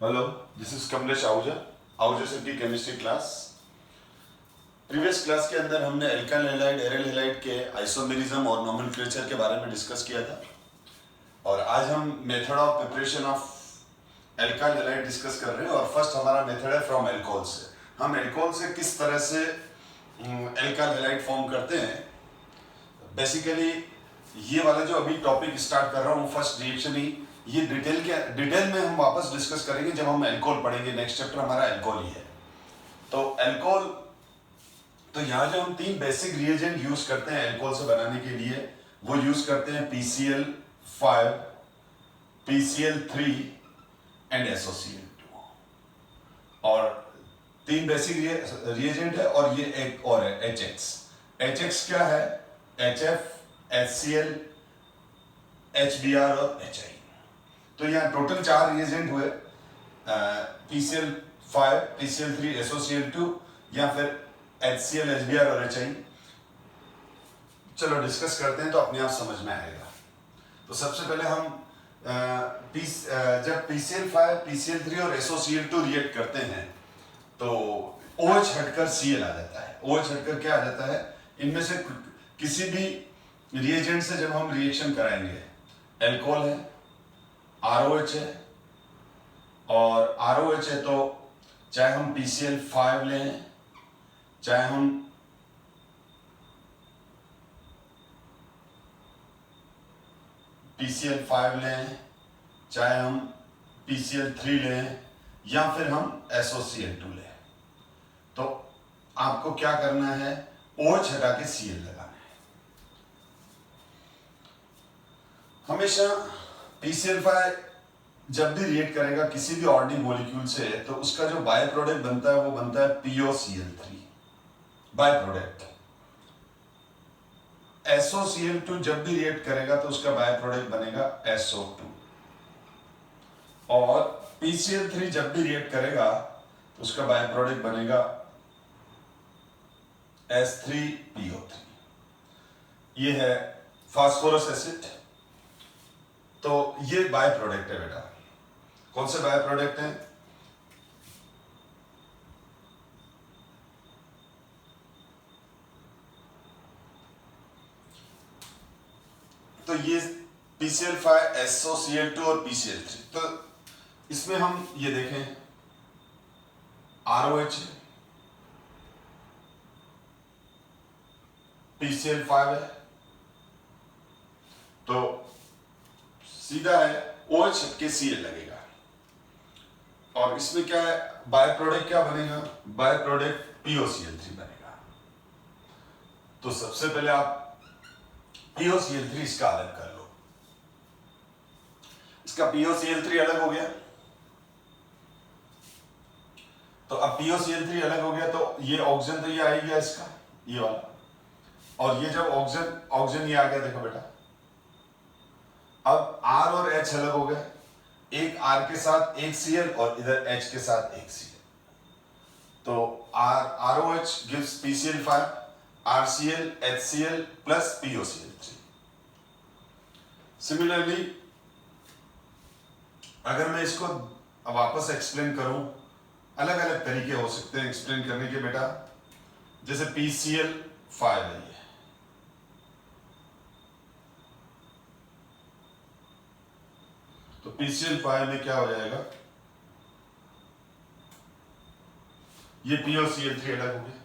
Hello, this is Kamlesh Ahuja city chemistry class. Previous class के अंदर हमने एल्काइल हैलाइड एराइल हैलाइड के आइसोमेरिज्म और नोमेनक्लेचर के बारे में डिस्कस किया था, और आज हम method of preparation of alkyl halide discuss कर रहे हैं। और फर्स्ट हमारा मेथड है फ्रॉम एल्कोहल से। हम एल्कोहल से किस तरह से एल्काइल हैलाइड फॉर्म करते हैं। बेसिकली ये वाला जो अभी टॉपिक स्टार्ट कर रहा हूँ, फर्स्ट रिएक्शन ही, ये डिटेल में हम वापस डिस्कस करेंगे जब हम एल्कोहल पढ़ेंगे। नेक्स्ट चैप्टर हमारा एल्कोहल ही है। तो एल्कोहल, तो यहाँ जो हम तीन बेसिक रिएजेंट यूज करते हैं एल्कोहल से बनाने के लिए, वो यूज करते हैं PCl5, PCl3 एंड SOCl2। और तीन बेसिक रिएजेंट है, और ये एक और है HX। HX क्या है? HF, HCl, HBr और HI। तो यहाँ टोटल चार रिएजेंट हुए, PCl5, PCl3, SOCl2, या फिर HCl, HBr और HI। चलो डिस्कस करते हैं तो अपने आप समझ में आएगा। तो सबसे पहले हम जब PCl5, PCl3 और SOCl2 रिएक्ट करते हैं तो OH हटकर Cl आ जाता है। OH हटकर क्या आ जाता है? इनमें से किसी भी रिएजेंट से जब हम रिएक्शन कराएंगे, एल्कोहल है, ROH है, और ROH है तो चाहे हम PCl5 लें, चाहे हम PCl5 लें, चाहे हम PCl3 लें, या फिर हम SOCl2 लें, तो आपको क्या करना है? OH हटा के Cl लगाना है। हमेशा PCl5 जब भी रिएक्ट करेगा किसी भी ऑर्डिनरी मॉलिक्यूल से, तो उसका जो बाय प्रोडक्ट बनता है वो बनता है POCl3 बाय प्रोडक्ट। SOCl2 जब भी रिएक्ट करेगा तो उसका बाय प्रोडक्ट बनेगा SO2, और PCl3 जब भी रिएक्ट करेगा तो उसका बाय प्रोडक्ट बनेगा S3PO3। ये है फास्फोरस एसिड। तो ये बाय प्रोडक्ट है बेटा। कौन से बाय प्रोडक्ट हैं? तो ये PCl5, SOCl2 और PCl3। तो इसमें हम ये देखें, ROH है, PCl5 है, तो सीधा है OH के Cl लगेगा। और इसमें क्या है? बाय प्रोडक्ट क्या बनेगा? बाय प्रोडक्ट POCl3 बनेगा। तो सबसे पहले आप POCl3 इसका अलग कर लो। इसका POCl3 अलग हो गया, तो अब POCl3 अलग हो गया तो ये ऑक्सीजन, तो ये आ गया इसका, ये वाला। और ये जब ऑक्सीजन ये आ गया, देखो बेटा, अब R और H अलग हो गए। एक R के साथ एक Cl और इधर H के साथ एक Cl। तो ROH gives PCl5, RCl, HCl plus POCl3। Similarly अगर मैं इसको वापस एक्सप्लेन करूं, अलग अलग तरीके हो सकते हैं एक्सप्लेन करने के बेटा। जैसे PCl5 है ये, तो PCl5 में क्या हो जाएगा? ये POCl3 अलग हो गया,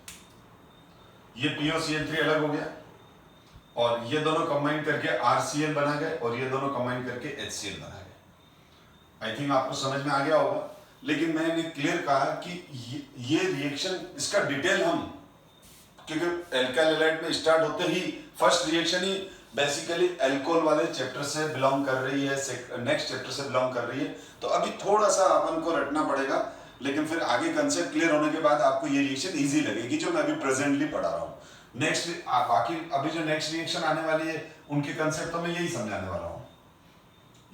ये POCl3 अलग हो गया, और ये दोनों कंबाइन करके RCl बना गए, और ये दोनों कंबाइन करके HCl बना गए। आई थिंक आपको समझ में आ गया होगा। लेकिन मैंने क्लियर कहा कि ये रिएक्शन, इसका डिटेल हम, क्योंकि एल्काइल हैलाइड में स्टार्ट होते ही फर्स्ट रिएक्शन ही बेसिकली एल्कोहल वाले चैप्टर से बिलोंग कर रही है, नेक्स्ट चैप्टर से बिलोंग कर रही है। तो अभी थोड़ा सा अपन को रटना पड़ेगा, लेकिन फिर आगे कंसेप्ट क्लियर होने के बाद आपको ये रिएक्शन इजी लगेगी जो मैं अभी प्रेजेंटली पढ़ा रहा हूँ। नेक्स्ट बाकी अभी जो नेक्स्ट रिएक्शन आने वाली है उनके कंसेप्ट तो मैं यही समझाने वाला हूँ।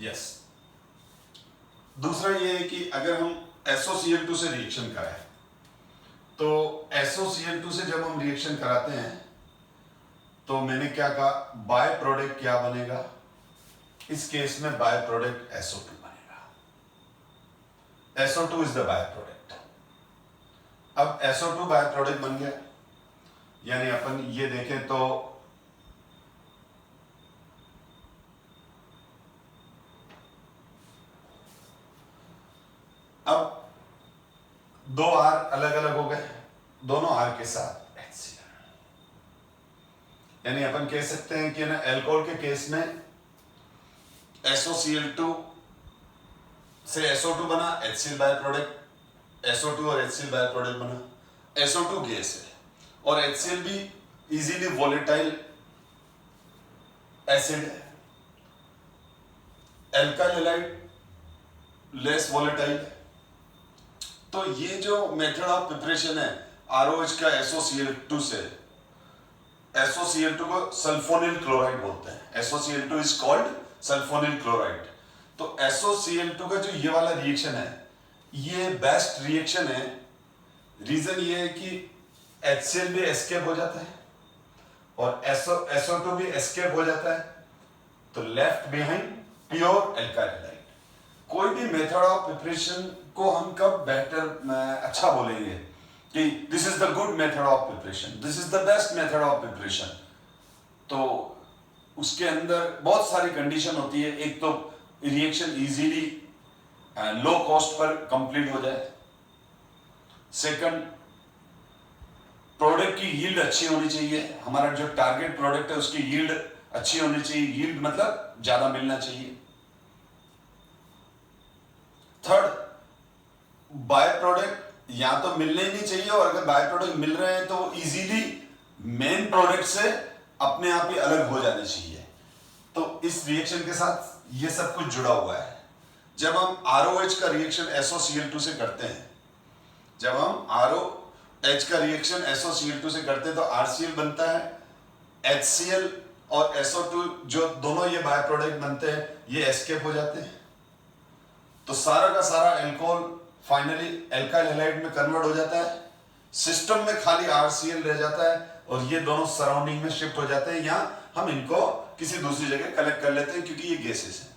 यस। दूसरा ये है कि अगर हम SOCl2 से रिएक्शन कराएं, तो SOCl2 से जब हम रिएक्शन कराते हैं तो मैंने क्या कहा, बाय प्रोडक्ट क्या बनेगा? इस केस में बाय प्रोडक्ट SO2 बनेगा। SO2 is the by product. अब SO2 बाय प्रोडक्ट बन गया, यानी अपन ये देखें तो अब दो R अलग अलग हो गए, दोनों R के साथ HCl, यानी अपन कह सकते हैं कि ना अल्कोहल के केस में SOCl2 से SO2 बना, HCl बाय प्रोडक्ट, SO2 और HCl बाय प्रोडक्ट बना। SO2 गैस है और HCl भी इजीली वोलेटाइल एसिड है, एल्काइल हैलाइड लेस वोलेटाइल है। तो ये जो मेथड ऑफ प्रिपरेशन है ROH का SOCl2 से, SOCl2 को सल्फोनिल क्लोराइड बोलते हैं, SOCl2 is called sulphonyl chloride. तो SOCl2 का जो ये वाला रिएक्शन है ये बेस्ट रिएक्शन है। रीजन ये है कि HCl भी एस्केप हो जाता है और SO2 भी एस्केप हो जाता है, तो left behind pure alkyl halide. कोई भी मेथड ऑफ प्रिपरेशन को हम कब बेटर अच्छा बोलेंगे कि this is the good method of preparation, this is the best method of preparation, तो उसके अंदर बहुत सारी कंडीशन होती है। एक तो reaction easily low cost per complete हो जाए, सेकंड प्रोडक्ट की यील्ड अच्छी होनी चाहिए, हमारा जो टारगेट प्रोडक्ट है उसकी यील्ड अच्छी होनी चाहिए, यील्ड मतलब ज्यादा मिलना चाहिए। थर्ड, बाय प्रोडक्ट या तो मिलने ही नहीं चाहिए, और अगर बाय प्रोडक्ट मिल रहे हैं तो इजीली मेन प्रोडक्ट से अपने आप ही अलग हो जाने चाहिए। तो इस रिएक्शन के साथ ये सब कुछ जुड़ा हुआ है। जब हम ROH का रिएक्शन SOCl2 से करते हैं, जब हम ROH का रिएक्शन SOCl2 से करते हैं तो RCl बनता है, HCl और SO2 जो दोनों ये बाय प्रोडक्ट बनते हैं ये एस्केप हो जाते हैं, तो सारा का सारा अल्कोहल फाइनली एल्काइल हैलाइड में कन्वर्ट हो जाता है। सिस्टम में खाली RCl रह जाता है और ये दोनों सराउंडिंग में शिफ्ट हो जाते हैं, या हम इनको किसी दूसरी जगह कलेक्ट कर लेते हैं क्योंकि ये गैसेस हैं।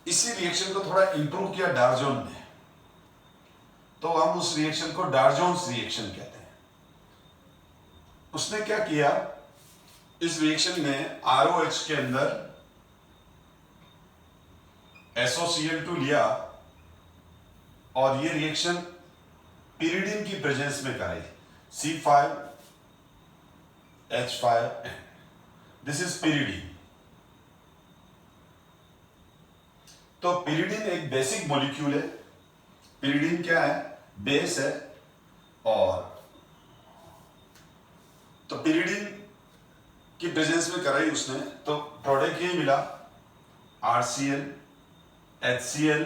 इसी रिएक्शन को थोड़ा इंप्रूव किया डार्जोन ने, तो हम उस रिएक्शन को डार्जोन्स रिएक्शन कहते हैं। उसने क्या किया, इस रिएक्शन में ROH के अंदर SOCl2 लिया और ये रिएक्शन पिरिडीन की प्रेजेंस में कराई, C5H5N, दिस इज पिरिडीन। तो पिरिडीन एक बेसिक मॉलिक्यूल है। पिरिडीन क्या है, बेस है, और तो पिरिडीन की प्रेजेंस में कराई उसने, तो प्रोडक्ट ये मिला RCl HCl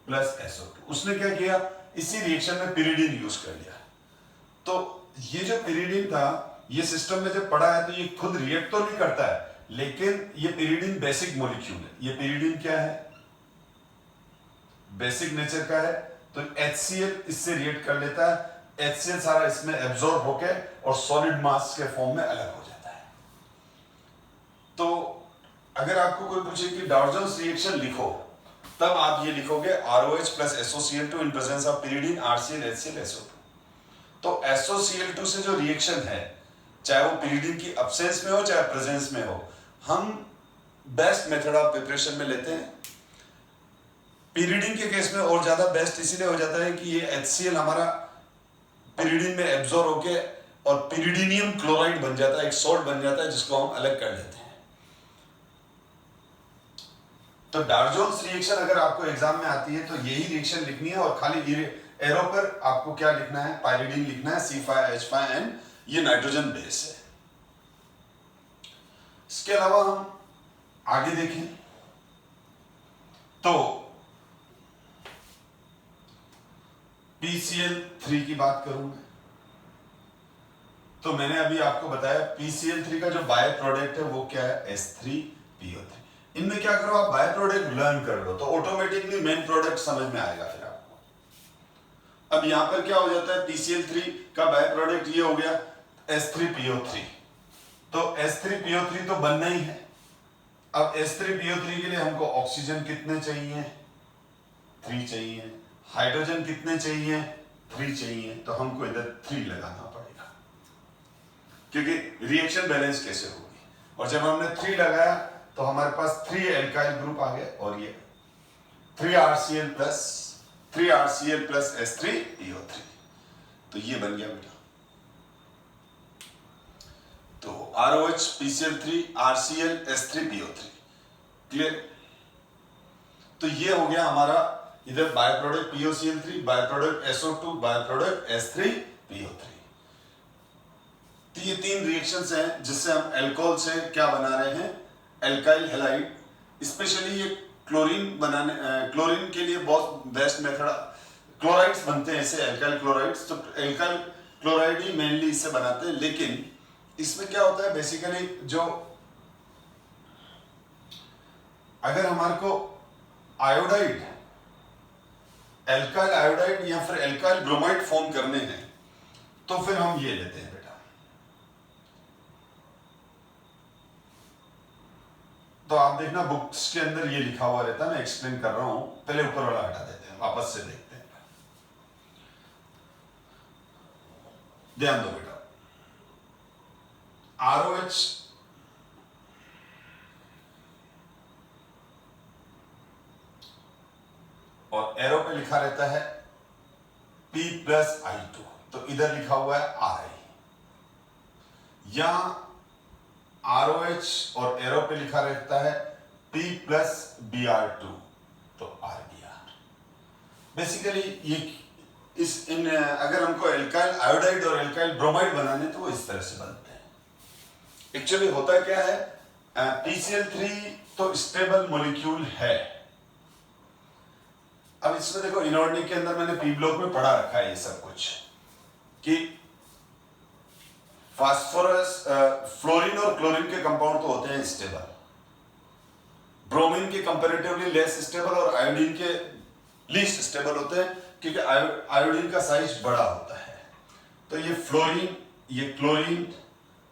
प्लस SO2। उसने क्या किया, इसी रिएक्शन में पिरिडीन यूज कर लिया। तो ये जो पिरिडीन था ये सिस्टम में जब पड़ा है तो ये खुद रिएक्ट तो नहीं करता है, लेकिन ये पिरिडीन बेसिक मॉलिक्यूल है। ये पिरिडीन क्या है, बेसिक नेचर का है, तो HCl इससे रिएक्ट कर लेता है, HCl सारा इसमें एब्जॉर्ब होके और सॉलिड मास के फॉर्म में अलग हो जाता है। तो अगर आपको कोई पूछे कि डार्जन्स रिएक्शन लिखो, तब आप ये लिखोगे ROH plus SOCl2 in presence of pyridine RCl HCl SO2। तो SOCl2 से जो रिएक्शन है, चाहे वो पिरिडीन की अब्सेंस में हो चाहे प्रेजेंस में हो, हम बेस्ट मेथड ऑफ प्रिपरेशन में लेते हैं। पिरिडीन के केस में और ज्यादा बेस्ट इसीलिए हो जाता है कि ये HCl हमारा पिरिडीन में एब्जॉर्ब होके और पिरिडीनियम क्लोराइड बन जाता है, एक सॉल्ट बन जाता है जिसको हम अलग कर लेते हैं। तो डार्जोन्स रिएक्शन अगर आपको एग्जाम में आती है तो यही रिएक्शन लिखनी है, और खाली एरो पर आपको क्या लिखना है, पाइरिडीन लिखना है, C5H5N, ये नाइट्रोजन बेस है। इसके अलावा हम आगे देखें तो PCl3 की बात करूंगा। तो मैंने अभी आपको बताया PCl3 का जो बाय प्रोडक्ट है वो क्या है, S3PO3। इनमें क्या करो, आप बाय प्रोडक्ट लर्न कर लो तो ऑटोमेटिकली मेन प्रोडक्ट समझ में आएगा फिर आपको। अब यहां पर क्या हो जाता है, PCl3 का बाय प्रोडक्ट ये हो गया S3PO3। तो S3PO3 तो बनना ही है। अब S3PO3 के लिए हमको ऑक्सीजन कितने चाहिए, 3 चाहिए। हाइड्रोजन कितने चाहिए, 3 चाहिए, तो हमको इधर 3 लगाना पड़ेगा, क्योंकि रिएक्शन बैलेंस कैसे होगी। और जब हमने 3 लगाया तो हमारे पास 3 एल्काइल ग्रुप आ गए, और ये 3 RCl प्लस H3PO3, तो ये बन गया बेटा। तो ROH PCl3 RCl H3PO3, clear. तो ये हो गया हमारा इधर by product POCl3, by product SO2, by product H3PO3। तो ये 3 रिएक्शंस हैं जिससे हम अल्कोहल से क्या बना रहे हैं, एल्काइल हैलाइड। स्पेशली ये क्लोरीन बनाने, क्लोरीन के लिए बहुत बेस्ट मेथड, क्लोराइड्स बनते हैं इससे, एल्काइल क्लोराइड्स। तो एल्काइल क्लोराइड ही मेनली इससे बनाते हैं, लेकिन इसमें क्या होता है बेसिकली, जो अगर हमारे को आयोडाइड, एल्काइल आयोडाइड या फिर एल्काइल ब्रोमाइड फॉर्म करने हैं, तो फिर हम ये लेते हैं बेटा। तो आप देखना बुक्स के अंदर ये लिखा हुआ रहता है, मैं एक्सप्लेन कर रहा हूं, पहले ऊपर वाला हटा देते हैं, वापस से देखते हैं। ध्यान दो बेटा, ROH और एरो पे लिखा रहता है P+I2, तो इधर लिखा हुआ है RI, या ROH और एरो पे लिखा रहता है P+Br2, तो RBr। बेसिकली ये अगर हमको एल्काइल आयोडाइड और एल्काइल ब्रोमाइड बनाने तो वो इस तरह से बनते हैं। एक्चुअली होता क्या है, PCl3 तो स्टेबल मॉलिक्यूल है। अब इसमें देखो, इनऑर्गेनिक के अंदर मैंने पी ब्लॉक में पढ़ा रखा है ये सब कुछ, कि फास्फोरस, फ्लोरीन और क्लोरीन के कंपाउंड तो होते हैं स्टेबल, ब्रोमीन के कंपैरेटिवली लेस स्टेबल, और आयोडीन के लीस्ट स्टेबल होते हैं, क्योंकि आयोडीन का साइज बड़ा होता है। तो ये फ्लोरीन, ये क्लोरीन,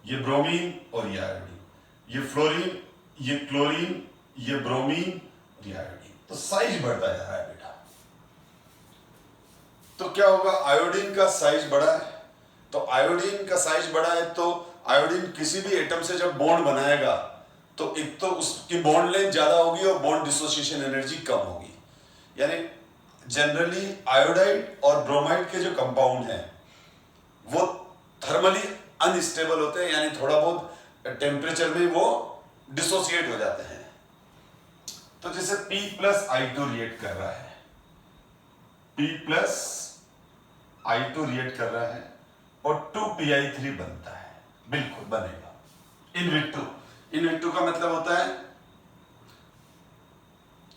ये ब्रोमीन और ये आयोडीन, ये फ्लोरीन, ये क्लोरीन, ये ब्रोमीन, ये आयोडीन, तो साइज बढ़ता जा रहा है बेटा। तो क्या होगा, आयोडीन का साइज बड़ा है, तो आयोडीन का साइज बड़ा है, तो आयोडीन किसी भी एटम से जब बॉन्ड बनाएगा तो एक तो उसकी बॉन्ड लेंथ ज्यादा होगी और बॉन्ड डिसोसिएशन एनर्जी कम होगी। यानी जनरली आयोडाइड और ब्रोमाइड के जो कंपाउंड हैं वो थर्मली अनस्टेबल होते हैं, यानी थोड़ा बहुत टेम्परेचर में वो डिसोसिएट हो जाते हैं। तो जैसे P+I2 रिएक्ट कर रहा है, P+I2 रिएक्ट कर रहा है और 2PI3 बनता है, बिल्कुल बनेगा इनविट्रो। इनविट्रो का मतलब होता है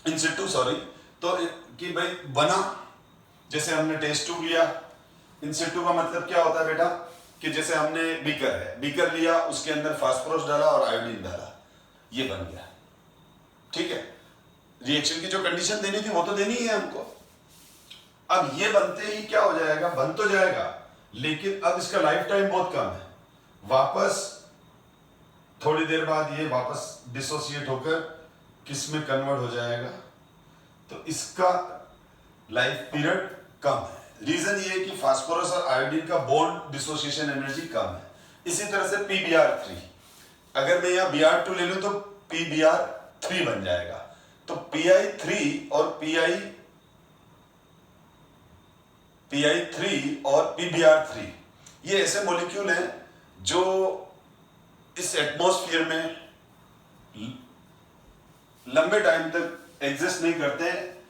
इनसिटू, सॉरी, तो कि भाई बना, जैसे हमने टेस्ट ट्यूब लिया। इनसिटू का मतलब क्या होता है बेटा, कि जैसे हमने बीकर है, बीकर लिया, उसके अंदर फास्फोरस डाला और आयोडीन डाला, ये बन गया, ठीक है। रिएक्शन की जो कंडीशन देनी थी वो तो देनी ही है हमको। अब ये बनते ही क्या हो जाएगा, बन तो जाएगा, लेकिन अब इसका लाइफ टाइम बहुत कम है। वापस थोड़ी देर बाद ये वापस डिसोसिएट होकर किस में कन्वर्ट हो जाएगा, तो इसका लाइफ पीरियड कम है। रीजन ये है कि फास्फोरस और आयोडीन का बॉन्ड डिसोसिएशन एनर्जी कम है। इसी तरह से PBr3, अगर मैं यहाँ Br2 ले लूं तो PBr3 बन जाएगा। तो PI3 और PI3 और PBr3 ये ऐसे मॉलिक्यूल हैं जो इस एटमॉस्फेयर में लंबे टाइम तक एग्जिस्ट नहीं करते हैं।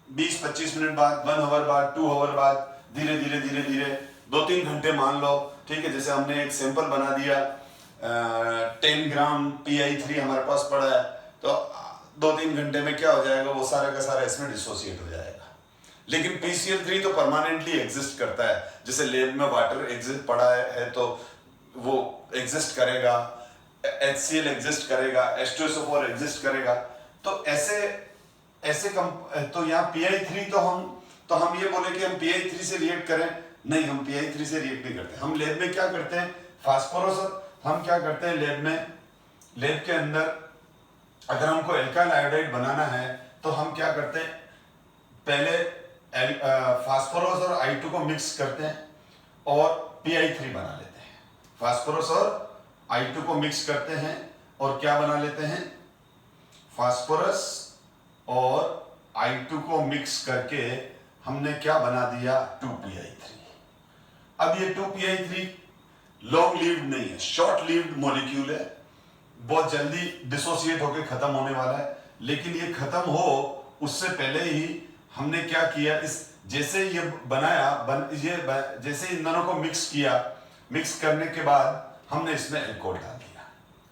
20-25 मिनट बाद, 1 आवर बाद, 2 आवर बाद, धीरे धीरे धीरे धीरे 2-3 घंटे मान लो, ठीक है। जैसे हमने एक सैंपल बना दिया, 10 ग्राम PI3 हमारे पास पड़ा है, तो 2-3 घंटे में क्या हो जाएगा, वो सारा का सारा इसमें डिसोसिएट हो जाएगा। लेकिन PCl3 तो परमानेंटली एग्जिस्ट करता है। जैसे लेब में वाटर एग्जिस्ट पड़ा है तो वो एग्जिस्ट करेगा, HCl एग्जिस्ट करेगा, H2SO4 एग्जिस्ट करेगा। तो ऐसे तो यहाँ PI3 तो हम ये बोले कि हम PI3 से रिएक्ट करें, नहीं, हम PI3 से रिएक्ट नहीं करते। हम लेब में क्या करते हैं, फास्फोरस, हम क्या करते हैं लेब के अंदर अगर हमको एल्काइल आयोडाइड बनाना है तो हम क्या करते हैं, पहले फास्फोरस और I2 को मिक्स करते हैं और PI3 बना लेते हैं। फास्फोरस और I2 को मिक्स करते हैं और क्या बना लेते हैं? फास्फोरस और I2 को मिक्स करके हमने क्या बना दिया? 2PI3। अब ये 2PI3 लॉन्ग लिव्ड नहीं है, शॉर्ट लिव्ड मॉलिक्यूल है, बहुत जल्दी डिसोसिएट होकर खत्म होने वाला है। लेकिन ये खत्म हो उससे पहले ही हमने क्या किया, इस जैसे ये बनाया जैसे इन दोनों को मिक्स किया, मिक्स करने के बाद हमने इसमें एल्कोहल डाल दिया।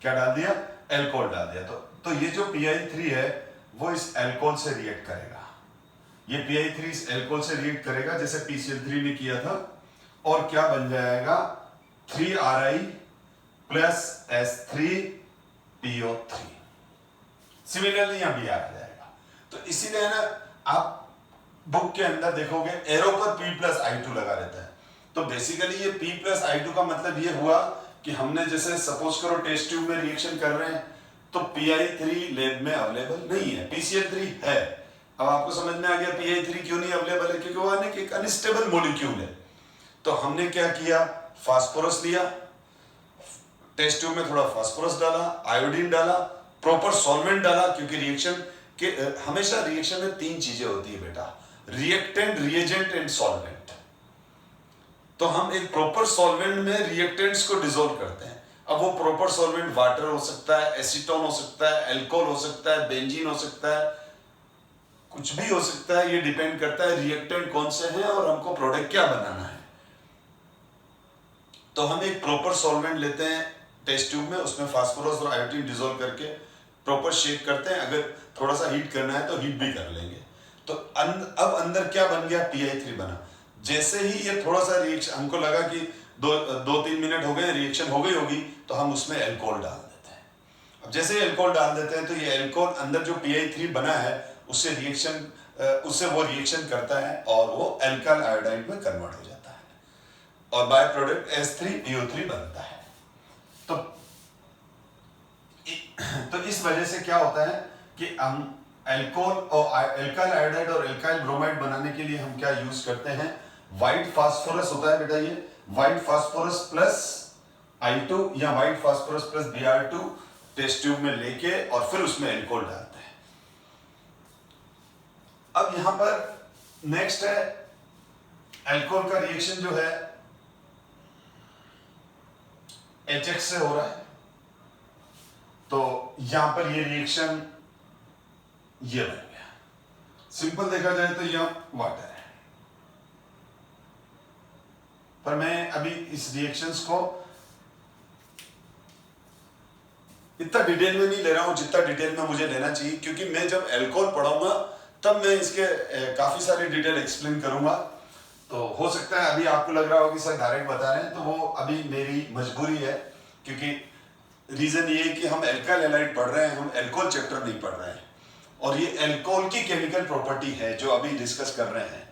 क्या डाल दिया? एल्कोहल डाल दिया। तो ये जो PI3 है वो इस एल्कोहल से रिएक्ट करेगा। ये PI3 इस एल्कोहल से रिएक्ट करेगा जैसे PCl3 ने किया था, और क्या बन जाएगा? 3Ri plus S3PO3। सिमिलरली यहां Br आ जाएगा। तो इसीलिए ना आप बुक के अंदर देखोगे एरो पर P प्लस I2 लगा रहता है। तो बेसिकली ये P प्लस I2 का मतलब ये हुआ कि हमने जैसे सपोज करो टेस्ट ट्यूब में रिएक्शन कर रहे हैं तो PI3 लैब में अवेलेबल नहीं है, PCl3 है। अब आपको समझ में आ गया PI3 क्यों नहीं अवेलेबल है? क्योंकि वो एक अनस्टेबल मॉलिक्यूल है। तो हमने क्या किया? फास्फोरस लिया, टेस्ट ट्यूब में थोड़ा फास्फोरस डाला, आयोडीन डाला, प्रॉपर सॉल्वेंट डाला, क्योंकि रिएक्शन के हमेशा रिएक्शन में 3 चीजें होती है बेटा, रिएक्टेंट, रिएजेंट एंड सॉल्वेंट। तो हम एक प्रॉपर सॉल्वेंट में रिएक्टेंट्स को डिसॉल्व करते हैं। अब वो प्रॉपर सॉल्वेंट वाटर हो सकता है, एसीटोन हो सकता है, अल्कोहल हो सकता है, बेंजीन हो सकता है, कुछ भी हो सकता है। ये डिपेंड करता है रिएक्टेंट कौन से हैं और हमको प्रोडक्ट क्या बनाना है। तो हम एक प्रॉपर सॉल्वेंट लेते हैं टेस्ट ट्यूब में, उसमें फास्फोरस और आयोडीन डिसॉल्व करके प्रॉपर शेक करते हैं। अगर थोड़ा सा हीट करना है तो हीट भी कर लेंगे। तो अब अंदर क्या बन गया? PI3 बना। जैसे ही ये थोड़ा सा रिएक्शन, हमको लगा कि 2-3 मिनट हो गए, रिएक्शन हो गई होगी, तो हम उसमें अल्कोहल डाल देते हैं। अब जैसे ही अल्कोहल डाल देते हैं तो ये अल्कोहल अंदर जो PI3 बना है उससे वो रिएक्शन करता है और वो अल्काइल आयोडाइड में कन्वर्ट हो जाता है और बाय प्रोडक्ट S3PO3 बनता है। तो इस वजह से क्या होता है कि हम अल्कोहल और अल्काइल आयोडाइड और अल्काइल ब्रोमाइड बनाने के लिए हम क्या यूज करते हैं? व्हाइट फास्फोरस होता है बेटा, ये व्हाइट फास्फोरस प्लस I2 या white phosphorus plus Br2 test tube में लेके और फिर उसमें अल्कोहल डालते हैं। अब यहां पर नेक्स्ट है अल्कोहल का रिएक्शन जो है HX से हो रहा है। तो यहां पर ये रिएक्शन ये बन गया। सिंपल देखा जाए तो यह वाटर है, पर मैं अभी इस रिएक्शंस को इतना डिटेल में नहीं ले रहा हूं जितना डिटेल में मुझे लेना चाहिए, क्योंकि मैं जब अल्कोहल पढ़ाऊंगा तब मैं इसके काफी सारी डिटेल एक्सप्लेन करूंगा। तो हो सकता है अभी आपको लग रहा हो कि सर डायरेक्ट बता रहे हैं, तो वो अभी मेरी मजबूरी है, क्योंकि रीजन ये है कि हम अल्काइल हैलाइड पढ़ रहे हैं, हम अल्कोहल चैप्टर नहीं पढ़ रहे हैं, और ये अल्कोहल की केमिकल प्रॉपर्टी है जो अभी डिस्कस कर रहे हैं।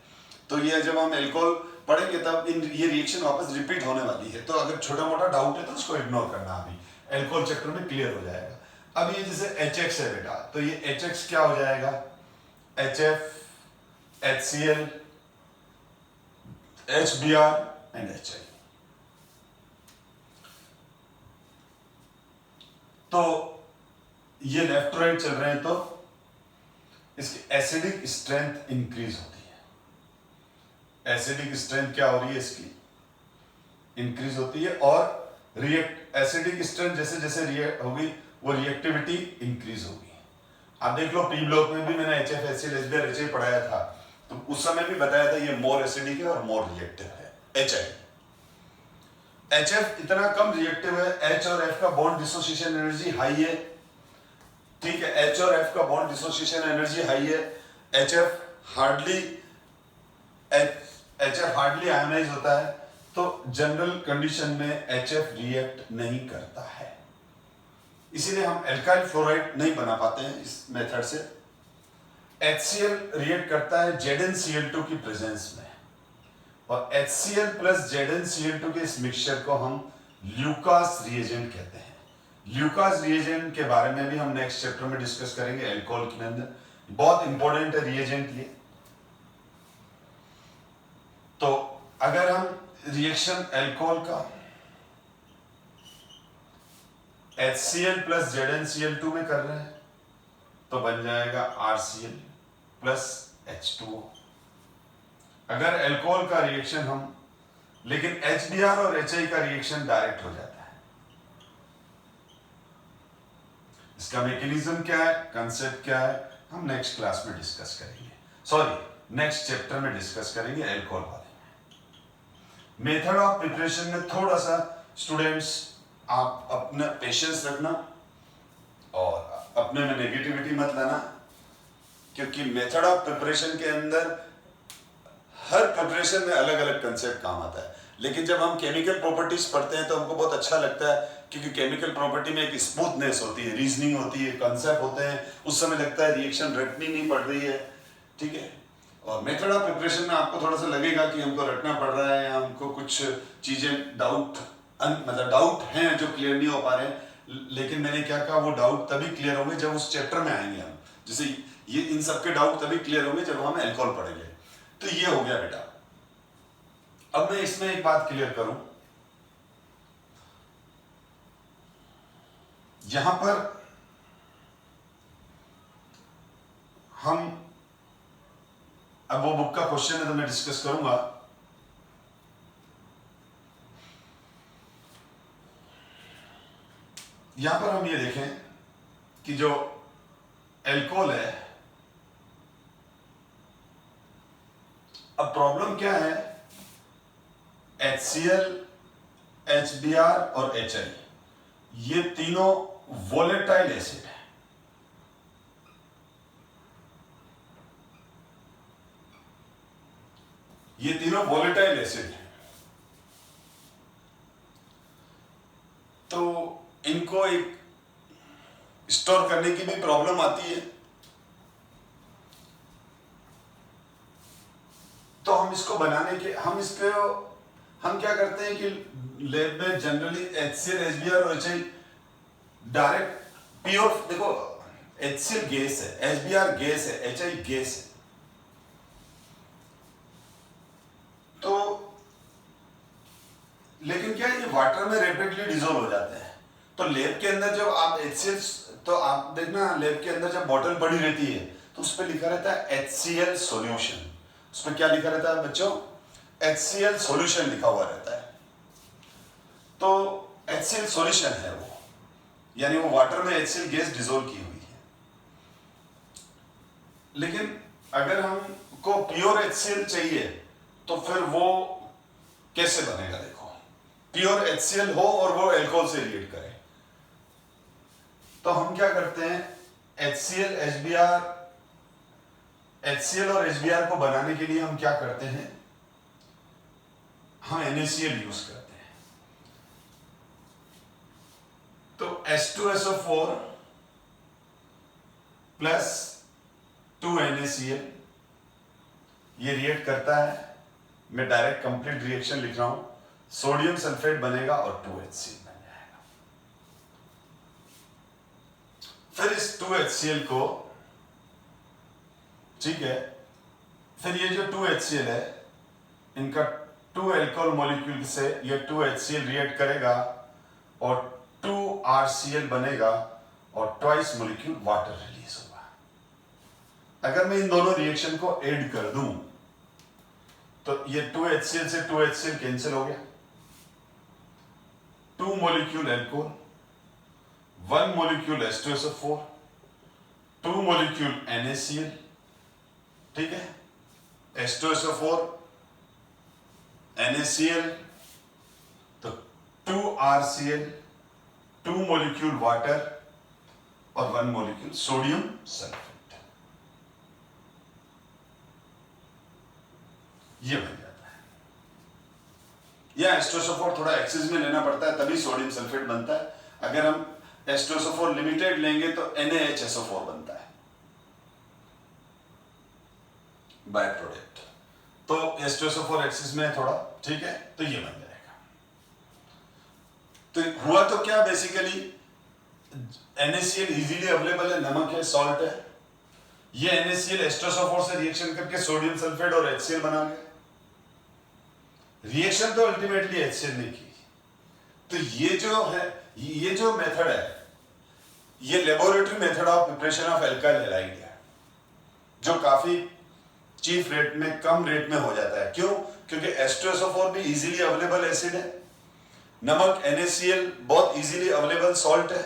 तो ये जब हम अल्कोहल पढ़ेंगे तब ये रिएक्शन वापस रिपीट होने वाली है। तो अगर छोटा मोटा डाउट है तो उसको इग्नोर करना, अभी अल्कोहल चैप्टर में क्लियर हो जाएगा। अब ये जैसे HX है बेटा, तो ये HX क्या हो जाएगा? HF, HCl, HBr and HI। तो ये लेफ्ट राइट चल रहे हैं तो इसकी एसिडिक स्ट्रेंथ इंक्रीज होती है। एसिडिक स्ट्रेंथ क्या हो रही है? इसकी इंक्रीज होती है, और एसिडिक स्ट्रेंथ जैसे जैसे रिएक्ट होगी वो रिएक्टिविटी इंक्रीज होगी। आप देख लो पी ब्लॉक में भी मैंने HF, HCl, HBr, HI पढ़ाया था, तो उस समय भी बताया था ये मोर एसिडिक है और मोर रिएक्टिव है। HI, HF इतना कम रिएक्टिव है, H और F का बॉन्ड डिसोसिएशन एनर्जी हाई है, ठीक है, H और F का बॉन्ड डिसोसिएशन एनर्जी हाई है। HF हार्डली आयोनाइज होता है, तो जनरल कंडीशन में HF रिएक्ट नहीं करता है, इसीलिए हम एल्काइल फ्लोराइड नहीं बना पाते हैं इस मेथड से। HCl रिएक्ट करता है ZnCl2 की प्रेजेंस में, और HCl प्लस ZnCl2 के इस मिक्सचर को हम ल्यूकास रिएजेंट कहते हैं। ल्यूकास रिएजेंट के बारे में भी हम नेक्स्ट चैप्टर में डिस्कस करेंगे अल्कोहल के अंदर। बहुत इंपॉर्टेंट है रिएजेंट ये। तो अगर हम रिएक्शन एल्कोहल का HCl प्लस ZnCl2 में कर रहे हैं तो बन जाएगा RCl प्लस H2O। अगर एल्कोहल का रिएक्शन हम, लेकिन HBr और HI का रिएक्शन डायरेक्ट हो जाता है। इसका मैकेनिज्म क्या है, कंसेप्ट क्या है, हम नेक्स्ट क्लास में डिस्कस करेंगे, सॉरी नेक्स्ट चैप्टर में डिस्कस करेंगे एल्कोहल वाले में। मेथड ऑफ प्रिपरेशन में थोड़ा सा स्टूडेंट्स आप अपना पेशेंस रखना और अपने में नेगेटिविटी मत लाना, क्योंकि मेथड ऑफ प्रिपरेशन के अंदर हर प्रिपरेशन में अलग अलग कंसेप्ट काम आता है। लेकिन जब हम केमिकल प्रॉपर्टीज पढ़ते हैं तो हमको बहुत अच्छा लगता है, क्योंकि केमिकल प्रॉपर्टी में एक स्मूथनेस होती है, रीजनिंग होती है, कंसेप्ट होते हैं, उस समय लगता है रिएक्शन रटनी नहीं पड़ रही है, ठीक है। और मेथड ऑफ प्रिपरेशन में आपको थोड़ा सा लगेगा कि हमको रटना पड़ रहा है, या हमको कुछ चीजें डाउट हैं जो क्लियर नहीं हो पा रहे हैं। लेकिन मैंने क्या कहा, वो डाउट तभी क्लियर होंगे जब उस चैप्टर में आएंगे हम। जैसे ये इन सबके डाउट तभी क्लियर होंगे जब हम एल्कोहल पढ़ेंगे। तो ये हो गया बेटा। अब मैं इसमें एक बात क्लियर करूं, यहां पर हम, अब वो बुक का क्वेश्चन है तो मैं डिस्कस करूंगा। यहां पर हम ये देखें कि जो एल्कोहल है, अब प्रॉब्लम क्या है, HCl, HBr और HI ये तीनों वोलेटाइल एसिड है। ये तीनों वोलेटाइल एसिड है, तो इनको एक स्टोर करने की भी प्रॉब्लम आती है। तो हम इसको बनाने के, हम क्या करते हैं कि लैब में जनरली HCl, HBr और HI डायरेक्ट प्योर, देखो HCl गैस है, HBr गैस है, HI गैस है, तो लेकिन क्या ये वाटर में रैपिडली डिसॉल्व हो जाते हैं। तो लैब के अंदर जब आप HCl, तो आप देखना लैब के अंदर जब बॉटल पड़ी रहती है तो उस पर लिखा रहता है HCl सॉल्यूशन। उस पर क्या लिखा रहता है बच्चों, HCl सॉल्यूशन लिखा हुआ रहता है। तो HCl सॉल्यूशन है वो, यानी वो वाटर में HCl गैस डिसॉल्व की हुई है। लेकिन अगर हमको प्योर HCl चाहिए तो फिर वो कैसे बनेगा, देखो प्योर HCl हो और वो एल्कोहल से रिएक्ट करे, तो हम क्या करते हैं, HCl और HBr को बनाने के लिए हम क्या करते हैं, हम NaCl यूज करते हैं। तो H2SO4 प्लस 2NaCl ये रिएक्ट करता है। मैं डायरेक्ट कंप्लीट रिएक्शन लिख रहा हूं, सोडियम सल्फेट बनेगा और 2HCl बन जाएगा। फिर इस 2HCl को, ठीक है, फिर ये जो 2HCl है, इनका 2 अल्कोहल मॉलिक्यूल से ये 2HCl रिएक्ट करेगा और 2RCl बनेगा और ट्वाइस मॉलिक्यूल वाटर रिलीज होगा। अगर मैं इन दोनों रिएक्शन को ऐड कर दूं तो ये 2HCl से 2HCl कैंसिल हो गया, 2 molecule alcohol, 1 molecule H2SO4, 2 molecule NaCl, ठीक है, H2SO4 NaCl, तो 2RCl, 2 मॉलिक्यूल वाटर और 1 मॉलिक्यूल सोडियम सल्फेट, ये बन जाता है। या H2SO4 थोड़ा एक्सेस में लेना पड़ता है तभी सोडियम सल्फेट बनता है। अगर हम H2SO4 लिमिटेड लेंगे तो NaHSO4 बनता है बाय प्रोडक्ट। तो H2SO4 एक्सेस में है थोड़ा, ठीक है, तो ये बन जाएगा। तो हुआ तो क्या, बेसिकली NaCl इजीली अवेलेबल है, नमक है, सॉल्ट है, ये NaCl H2SO4 से रिएक्शन करके सोडियम सल्फेट और HCl बना गया। रिएक्शन तो अल्टीमेटली HCl ने की। तो ये जो मेथड है, ये laboratory method of preparation of alkyl halide है, जो काफी चीप रेट में, कम रेट में हो जाता है। क्यों? क्योंकि H2SO4 भी इजीली अवेलेबल एसिड है, नमक NaCl बहुत इजीली अवेलेबल सॉल्ट है,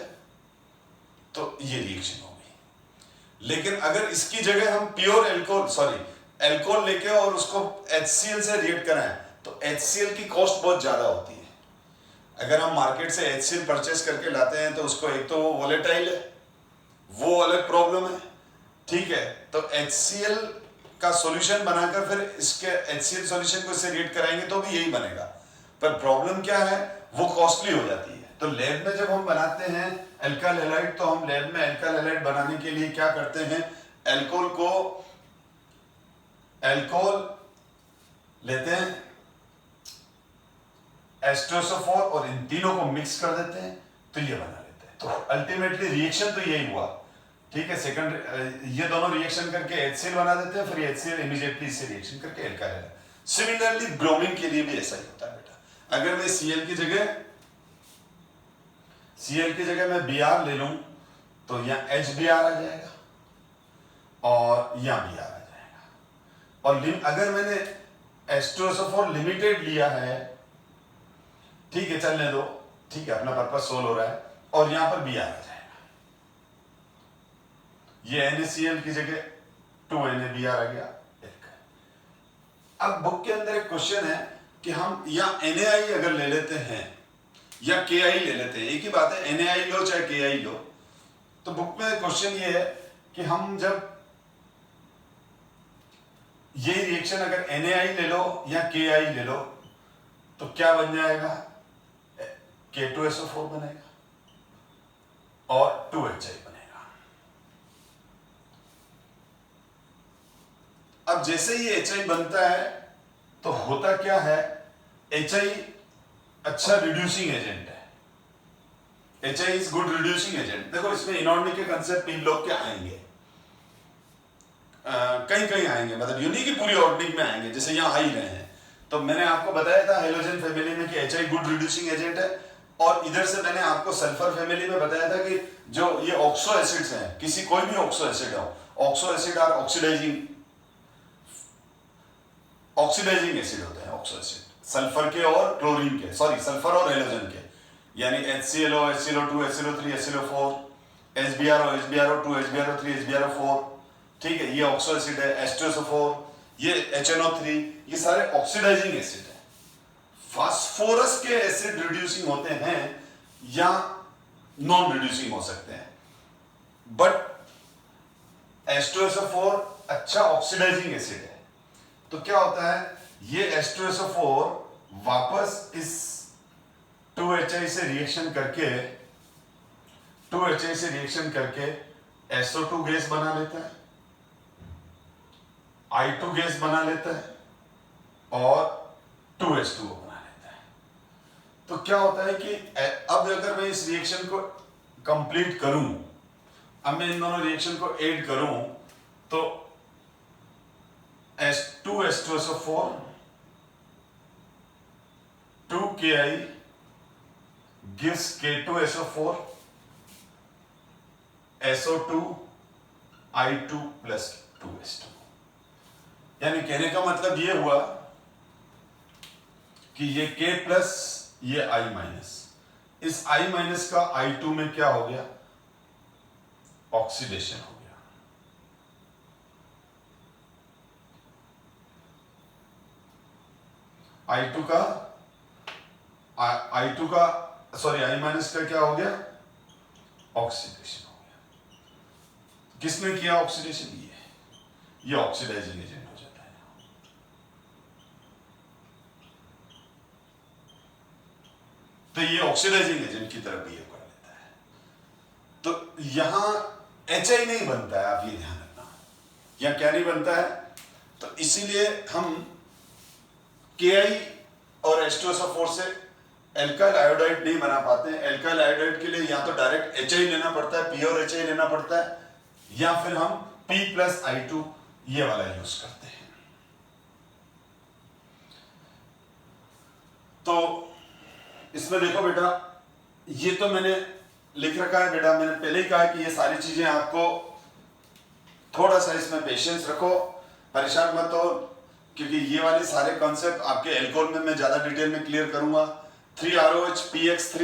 तो ये रिएक्शन हो गई। लेकिन अगर इसकी जगह हम प्योर एल्कोहल लेके और उसको HCl से रिएक्ट कराएं, तो HCl की कॉस्ट बहुत ज्यादा होती है। अगर हम मार्केट से HCl परचेस करके लाते हैं तो उसको एक तो वो वोलेटाइल है, वो अलग प्रॉब्लम है, ठीक है। तो HCl का सॉल्यूशन बनाकर फिर इसके HCl सॉल्यूशन को इससे रिएक्ट कराएंगे तो भी यही बनेगा, पर प्रॉब्लम क्या है, वो कॉस्टली हो जाती है। तो लैब में जब हम बनाते हैं एल्काइल हैलाइड, तो हम लैब में एल्काइल हैलाइड बनाने के लिए क्या करते हैं, एल्कोहल लेते हैं, H2SO4 और इन तीनों को मिक्स कर देते हैं, तो ये बना लेते हैं। तो अल्टीमेटली रिएक्शन तो यही हुआ, ठीक है। सेकंड ये दोनों रिएक्शन करके HCl बना देते हैं, फिर HCl इमीडिएटली इससे रिएक्शन करके एल्काइल हैलाइड। सिमिलरली ब्रोमीन के लिए भी ऐसा ही होता है बेटा। अगर मैं Cl की जगह मैं Br ले लूं, तो यहाँ HBr आ जाएगा और यहाँ Br आ जाएगा। और अगर मैंने H2SO4 लिमिटेड लिया है, ठीक है, चलने दो, ठीक है, अपना पर्पस सोल्व हो रहा है, और यहां पर Br आ जाएगा। ये NaCl की जगह 2NaBr आ गया। अब बुक के अंदर एक क्वेश्चन है कि हम या NaI अगर ले लेते हैं या Ki ले लेते हैं, एक ही बात है, NaI लो चाहे Ki लो। तो बुक में क्वेश्चन ये है कि हम जब ये रिएक्शन अगर NaI ले लो या Ki ले लो, तो क्या बन जाएगा, K2SO4 बनेगा और 2HI बनेगा। अब जैसे ही HI बनता है तो होता क्या है, HI अच्छा रिड्यूसिंग एजेंट है, HI is good reducing agent. देखो इसमें इनऑर्गेनिक के कंसेप्ट तीन लोग क्या आएंगे, कहीं आएंगे, मतलब यूनिक की पूरी ऑर्गेनिक में आएंगे, जैसे यहाँ आ ही रहे हैं। तो मैंने आपको बताया था हेलोजन फैमिली में कि HI गुड रिड्यूसिंग एजेंट है, और इधर से मैंने आपको सल्फर फैमिली में बताया था कि जो ये ऑक्सो एसिड्स हैं, किसी कोई भी ऑक्सो एसिड हो, oxo acid are oxidizing acid होते हैं। ऑक्सो एसिड सल्फर के और क्लोरीन के, सल्फर और हेलोजन के, यानी HClO, HClO2, HClO3, HClO4, HBrO, HBrO2, HBrO3, HBrO4, ठीक है, ये ऑक्सो एसिड है। H2SO4, ये HNO3, ये सारे ऑक्सीडाइजिंग एसिड है। फास्फोरस के एसिड रिड्यूसिंग होते हैं या नॉन रिड्यूसिंग हो सकते हैं, बट H2SO4 अच्छा ऑक्सीडाइजिंग एसिड है। तो क्या होता है, ये H2SO4 वापस इस 2HI से रिएक्शन करके SO2 गैस बना लेता है, I2 गैस बना लेता है और 2H2O बना लेता है। तो क्या होता है कि अब अगर मैं इस रिएक्शन को कंप्लीट करूं, अब मैं इन दोनों रिएक्शन को ऐड करूं, तो H2SO4 2Ki gives K2SO4 SO2 I2 plus 2H2। यानी कहने का मतलब ये हुआ कि ये K प्लस ये I माइनस, इस I माइनस का I2 में क्या हो गया, ऑक्सीडेशन हो गया। I2 का I माइनस का क्या हो गया, ऑक्सीडेशन हो गया। किसने किया ऑक्सीडेशन, ये ऑक्सीडाइजिंग एजेंट हो जाता है। तो ये ऑक्सीडाइजिंग एजेंट की तरफ बिहेव कर लेता है। तो यहां HI नहीं बनता है, आप ये ध्यान रखना, यहां क्या नहीं बनता है। तो इसीलिए हम Ki और H2SO4 से एल्काइल आयोडाइड नहीं बना पाते हैं। एल्काइल आयोडाइड के लिए या तो डायरेक्ट HI लेना पड़ता है, प्योर HI लेना पड़ता है, या फिर हम P प्लस I2 ये वाला यूज करते हैं। तो इसमें देखो बेटा, ये तो मैंने लिख रखा है बेटा, मैंने पहले ही कहा है कि ये सारी चीजें आपको थोड़ा सा इसमें पेशेंस रखो, परेशान मत हो, क्योंकि ये वाले सारे कॉन्सेप्ट आपके एल्कोहल में मैं ज्यादा डिटेल में क्लियर करूंगा। 3ROH PX3,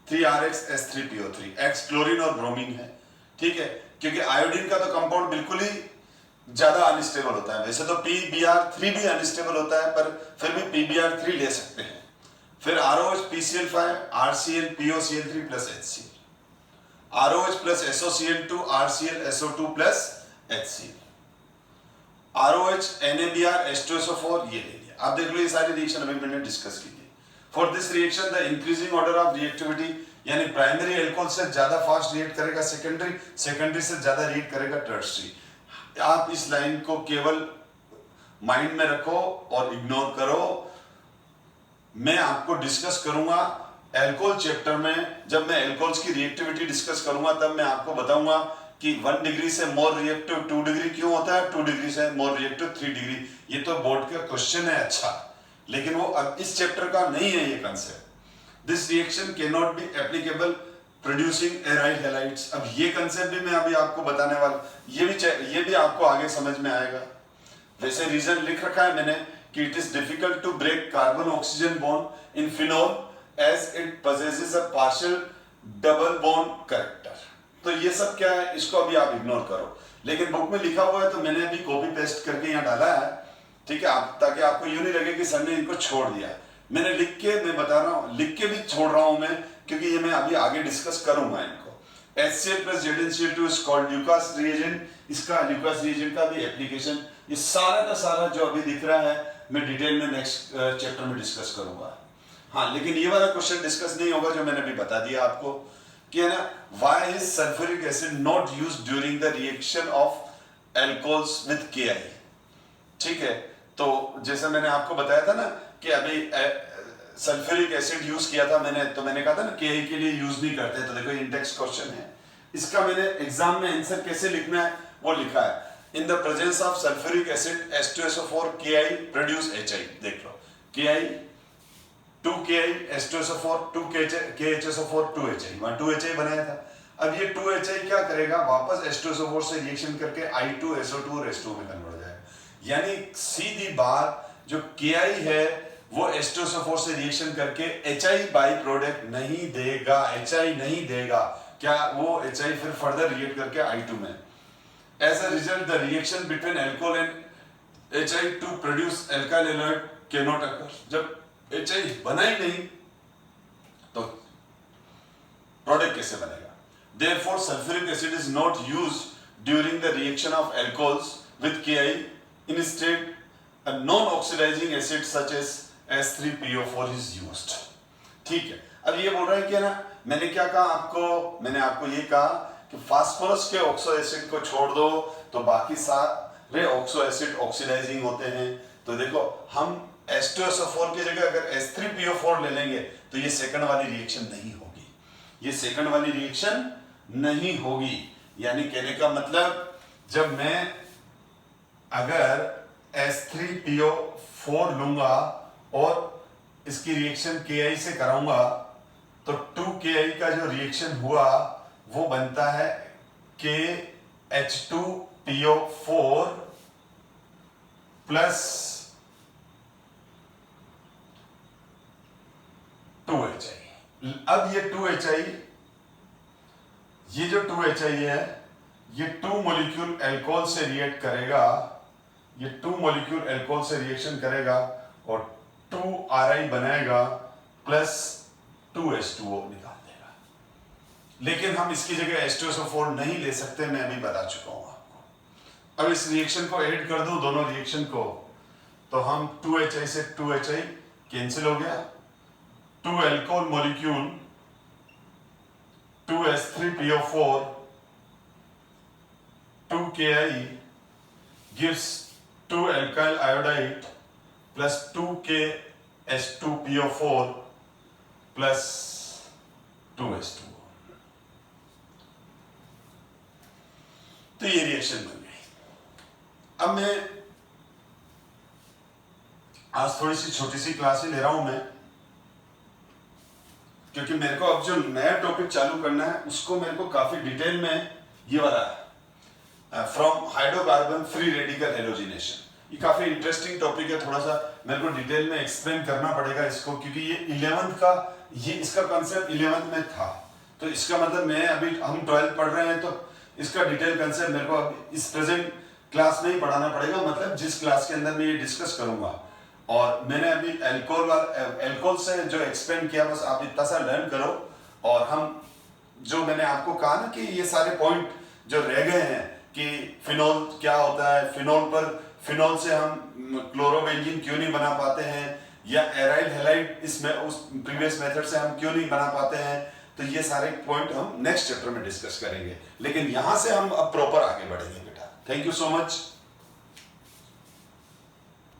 3RX S3PO3, X chlorine और ब्रोमीन है, ठीक है, क्योंकि आयोडीन का तो कंपाउंड बिल्कुल ही ज्यादा अनस्टेबल होता है। वैसे तो PBr3 भी अनस्टेबल होता है, पर फिर भी PBr3 ले सकते हैं। फिर ROH PCl5, RCl POCl3 plus HCl, ROH plus SOCl2, RCl SO2 plus HCl, ROH NaBr H2SO4, ये ले लिया। आप देख लो ये सारी रिएक्शन अभी मैंने डिस्कस की थी। For this reaction the increasing order of reactivity, यानी प्राइमरी एल्कोहल से ज्यादा फास्ट रिएक्ट करेगा सेकेंडरी, सेकेंडरी से ज्यादा रिएक्ट करेगा टर्शियरी। आप इस लाइन को केवल माइंड में रखो और इग्नोर करो। मैं आपको डिस्कस करूंगा एल्कोहल चैप्टर में, जब मैं एल्कोहल्स की रिएक्टिविटी डिस्कस करूंगा तब मैं आपको बताऊंगा कि 1 डिग्री से मोर रिएक्टिव 2 डिग्री क्यों होता है, 2 डिग्री से मोर रिएक्टिव 3 डिग्री। ये तो बोर्ड का क्वेश्चन है, अच्छा, लेकिन वो अब इस चैप्टर का नहीं है ये concept. This reaction can not be applicable producing aryl halides. अब ये कंसेप्ट भी मैं अभी आपको बताने वाला, ये भी आपको आगे समझ में आएगा। वैसे रीजन लिख रखा है मैंने कि it is difficult to break carbon oxygen bond in phenol as it possesses a partial double bond character. तो ये सब क्या है, इसको अभी आप इग्नोर करो, लेकिन बुक में लिखा हुआ है तो मैंने अभी कॉपी पेस्ट करके यहाँ डाला है, ठीक है, आप ताकि आपको यूं नहीं लगे कि सर ने इनको छोड़ दिया। मैंने लिख के, मैं बता रहा हूँ, लिख के भी छोड़ रहा हूं मैं, क्योंकि ये मैं अभी आगे डिस्कस करूंगा इनको। HCl plus ZnCl2 is called Lucas reagent. इसका ल्यूकास रिएजेंट का भी एप्लीकेशन, ये सारा का सारा जो अभी दिख रहा है मैं डिटेल में नेक्स्ट चैप्टर में डिस्कस करूंगा। हाँ, लेकिन ये वाला क्वेश्चन डिस्कस नहीं होगा जो मैंने अभी बता दिया आपको कि है ना, why is sulphuric acid not used during the reaction of alcohols with KI। ठीक है, तो जैसे मैंने आपको बताया था ना कि अभी सल्फ्यूरिक एसिड यूज किया था मैंने, तो मैंने कहा था ना KI के लिए यूज नहीं करते। तो देखो इंडेक्स क्वेश्चन है, इसका मैंने एग्जाम में आंसर कैसे लिखना है वो लिखा है। In the presence of sulphuric acid H2SO4 KI produce HI। देख लो, KI 2KI H2SO4 2KHSO4 2HI, वहां 2HI बनाया था। अब ये 2HI क्या करेगा, वापस H2SO4 से रिएक्शन करके I2SO2 और H2 में कन्वर्ट हो जाएगा। यानी सीधी बात, जो KI है वो H2SO4 से रिएक्शन करके HI बाई प्रोडक्ट नहीं देगा, HI नहीं देगा। क्या वो HI फिर फर्दर रिएक्ट करके I2 में। As a result the reaction between alcohol and HI to produce alkyl halide can not occur. जब HI बना ही नहीं तो प्रोडक्ट कैसे बनेगा। Therefore sulfuric acid is not used during the reaction of alcohols with KI. Instead a non-oxidizing acid such as S3PO4 is used। ठीक है, अब ये बोल रहा है कि ना, मैंने क्या कहा आपको, मैंने आपको ये कहा कि फास्फोरस के ऑक्सो एसिड को छोड़ दो तो बाकी सारे ऑक्सो एसिड ऑक्सीडाइजिंग होते हैं। तो देखो, हम H2SO4 की जगह अगर S3PO4 ले लेंगे तो ये सेकंड वाली रिएक्शन नहीं होगी, ये सेकंड वाली रिएक्शन नहीं होगी। यानी कहने का मतलब, जब मैं अगर S3PO4 लूंगा और इसकी रिएक्शन KI से कराऊंगा तो 2KI का जो रिएक्शन हुआ वो बनता है KH2PO4 प्लस 2HI। अब ये 2HI, ये जो 2HI है, ये 2 मॉलिक्यूल अल्कोहल से रिएक्ट करेगा, ये 2 मॉलिक्यूल अल्कोहल से रिएक्शन करेगा और 2RI बनाएगा प्लस 2H2O निकाल देगा। लेकिन हम इसकी जगह H2SO4 नहीं ले सकते, मैं अभी बता चुका हूं आपको। अब इस रिएक्शन को ऐड कर दूं, दोनों रिएक्शन को, तो हम 2HI से 2HI कैंसिल हो गया, 2 alcohol molecule 2S3PO4 2KI gives 2 alkyl iodide plus 2KH2PO4 plus 2H2O। तो ये रिएक्शन बन गई। अब मैं आज थोड़ी सी छोटी सी क्लास ही ले रहा हूं मैं, क्योंकि मेरे को अब जो नया टॉपिक चालू करना है उसको मेरे को काफी डिटेल में ये वाला from hydrocarbon free radical halogenation, ये काफी इंटरेस्टिंग टॉपिक है। थोड़ा सा मेरे को डिटेल में एक्सप्लेन करना पड़ेगा इसको, क्योंकि ये 11th का, ये इसका कंसेप्ट 11th में था, तो इसका मतलब मैं अभी हम 12th पढ़ रहे हैं तो इसका डिटेल कंसेप्ट मेरे को अब इस प्रेजेंट क्लास में ही पढ़ाना पड़ेगा, मतलब जिस क्लास के अंदर मैं ये डिस्कस करूंगा। और मैंने अभी एल्कोहल से जो एक्सप्लेन किया, बस आप इतना सा लर्न करो। और हम जो मैंने आपको कहा ना कि ये सारे पॉइंट जो रह गए हैं कि फिनॉल क्या होता है, फिनॉल से हम क्लोरोबेंजीन क्यों नहीं बना पाते हैं, या एराइल हैलाइड इसमें उस प्रीवियस मेथड से हम क्यों नहीं बना पाते हैं, तो ये सारे पॉइंट हम नेक्स्ट चैप्टर में डिस्कस करेंगे। लेकिन यहां से हम अब प्रॉपर आगे बढ़ेंगे बेटा। Thank you so much.